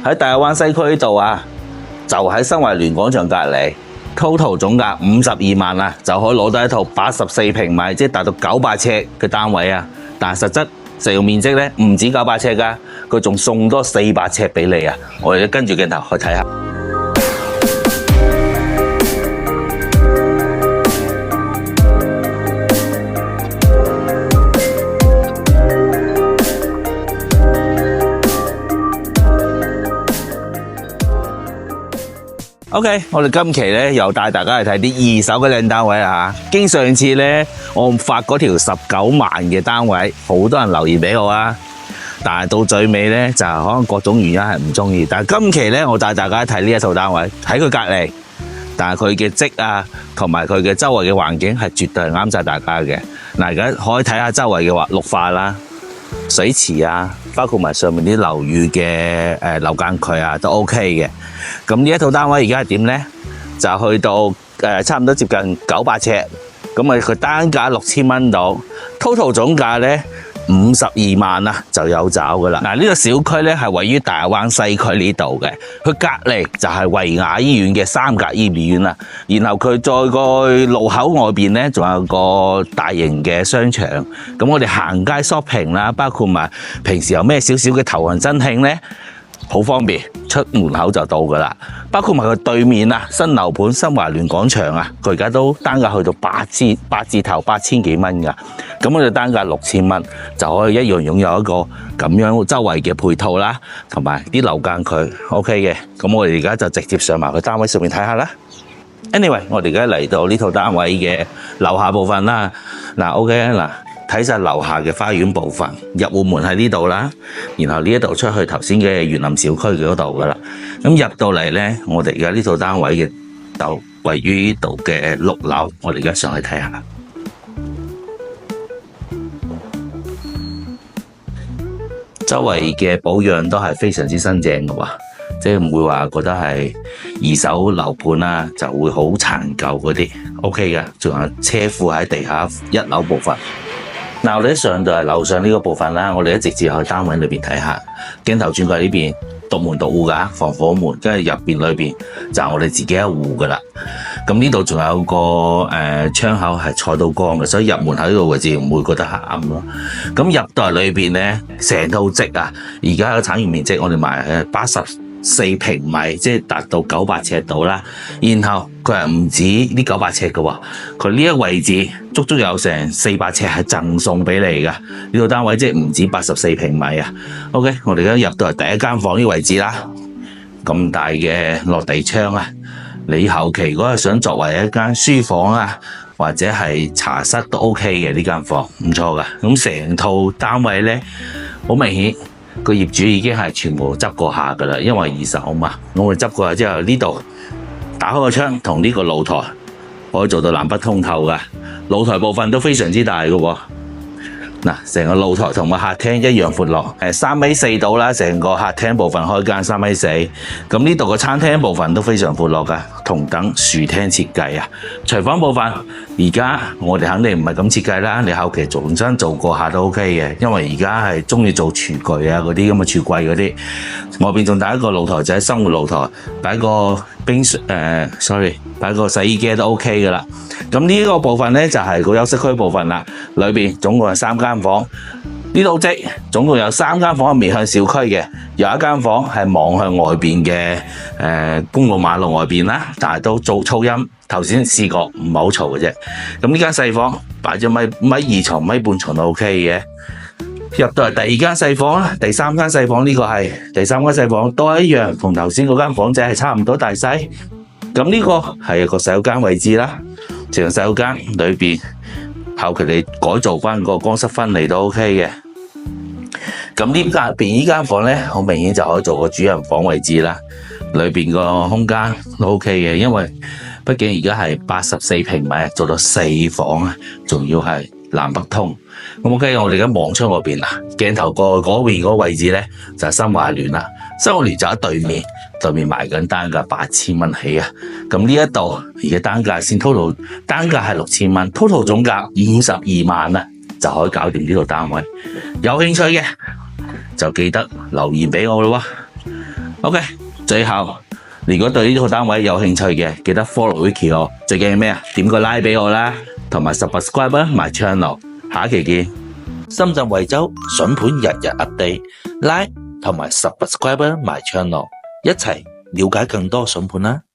喺大亞灣西區呢度啊，就喺新華聯廣場隔離 ，total 總價52萬啊，就可以攞到一套84平米，即係達到900尺嘅單位啊。但係實質實用面積咧唔止900尺㗎，佢仲送多400尺俾你啊！我哋跟住鏡頭去睇下。OK， 我哋今期咧又帶大家去睇啲二手嘅靚單位啊！經上次咧我發嗰條19萬嘅單位，好多人留言俾我啊，但係到最尾咧就可能各種原因係唔中意。但係今期咧我帶大家睇呢一套單位，喺佢隔離，但係佢嘅積啊同埋佢嘅周圍嘅環境係絕對係啱晒大家嘅。嗱，而家可以睇下周圍嘅話綠化啦、水池啊，包括埋上面啲樓宇嘅樓間距啊都 OK 嘅。咁呢一套單位而家係點呢？就去到差唔多接近900尺，咁啊佢單價6000蚊到 ，total 總價呢52萬啊就有找噶啦。嗱，呢個小區呢係位於大亞灣西區呢度嘅，佢隔離就係維雅醫院嘅3甲醫院啦。然後佢再個路口外邊呢，仲有個大型嘅商場。咁我哋行街 shopping 啦，包括埋平時有咩少少嘅頭暈身慶呢，好方便，出門口就到噶啦。包括埋佢對面啊，新樓盤新華聯廣場啊，佢而家都單價去到八字頭8000幾蚊噶。咁我哋單價6000蚊就可以一樣擁有一個咁樣周圍嘅配套啦，同埋啲樓間距 OK 嘅。咁我哋而家就直接上埋去單位上面睇下啦。Anyway， 我哋而家嚟到呢套單位嘅樓下部分啦。嗱 ，OK 嗱。睇晒樓下嘅花園部分，入戶門喺呢度啦，然後呢一度出去頭先嘅園林小區嘅嗰度噶啦。咁入到嚟呢，我哋而家呢套單位嘅就位於呢度嘅6樓，我哋而家上去睇下。周圍嘅保養都係非常之新淨嘅喎，即係唔會話覺得係二手樓盤啊就會好殘舊嗰啲 ，OK 嘅。仲有車庫喺地下1樓部分。嗱，我哋一上到係樓上呢個部分啦，我哋一直接去單位裏邊睇下。鏡頭轉過呢邊，獨門獨戶㗎，防火門，跟住入邊裏邊就係我哋自己一戶㗎啦。咁呢度仲有個窗口係採到光嘅，所以入門喺呢度位置唔會覺得黑暗咯。咁入到嚟裏邊咧，成套積啊，而家嘅產業面積我哋賣84平米，即係達到900尺度啦。然後佢係唔止呢900尺嘅喎，佢呢一個位置足足有成400尺係贈送俾你㗎。呢套單位即係唔止84平米啊。OK， 我哋而家入到嚟第一間房呢個位置啦，咁大嘅落地窗啊，你後期如果係想作為一間書房啊，或者係茶室都 OK 嘅，呢間房唔錯㗎。咁成套單位咧，好明顯。個業主已經係全部執過下㗎啦，因為二手嘛。我哋執過下之後，呢度打開個窗同呢個露台可以做到南北通透㗎。露台部分都非常之大㗎喎。嗱，成個露台同個客廳一樣闊落，3米4到啦。成個客廳部分開間3米4，咁呢度個餐廳部分都非常闊落㗎，同等豎廳設計啊。廚房部分而家我哋肯定唔係咁設計啦，你後期重新做過下都 OK 嘅，因為而家係中意做廚具啊嗰啲咁嘅廚櫃嗰啲，外邊仲帶一個露台仔，生活露台，擺個擺個洗衣機都 OK 㗎啦。咁呢個部分呢，就係個休息區部分啦，裏邊總共係3間房。呢度積總共有3間房係面向小區嘅，有一間房係望向外邊嘅公路馬路外邊啦，但係都做噪音。頭先試過唔係好嘈嘅啫。咁呢間細房擺咗米2床、米半床都 OK 嘅。入到嚟第二間細房啦，第3間細房呢個係第3間細房都係一樣，同頭先嗰間房仔係差唔多大細。咁呢個係一個洗手間位置啦，成個洗手間裏邊後期你改造翻個乾濕分離都 OK 嘅。咁呢間房咧，好明顯就可以做個主人房位置啦。裏邊個空間都 OK 嘅，因為畢竟而家係84平米，做到4房啊，仲要係南北通。咁 OK， 我哋而家望出外邊啦，鏡頭過嗰邊嗰個位置咧就係新華聯啦。新華聯就喺對面賣緊單價8000蚊起啊。咁呢一度而家單價先 total 單價係6000蚊 ，total 總價52萬啊，就可以搞掂呢個單位。有興趣嘅就記得留言俾我咯喎。OK，最後如果對呢套單位有興趣嘅，記得 follow Vicky 哦。最緊要咩啊？點個 like 俾我啦，同埋 subscribe my channel。下一期見。深圳惠州筍盤日日 update，like 同埋 subscribe my channel，一齊了解更多筍盤啦。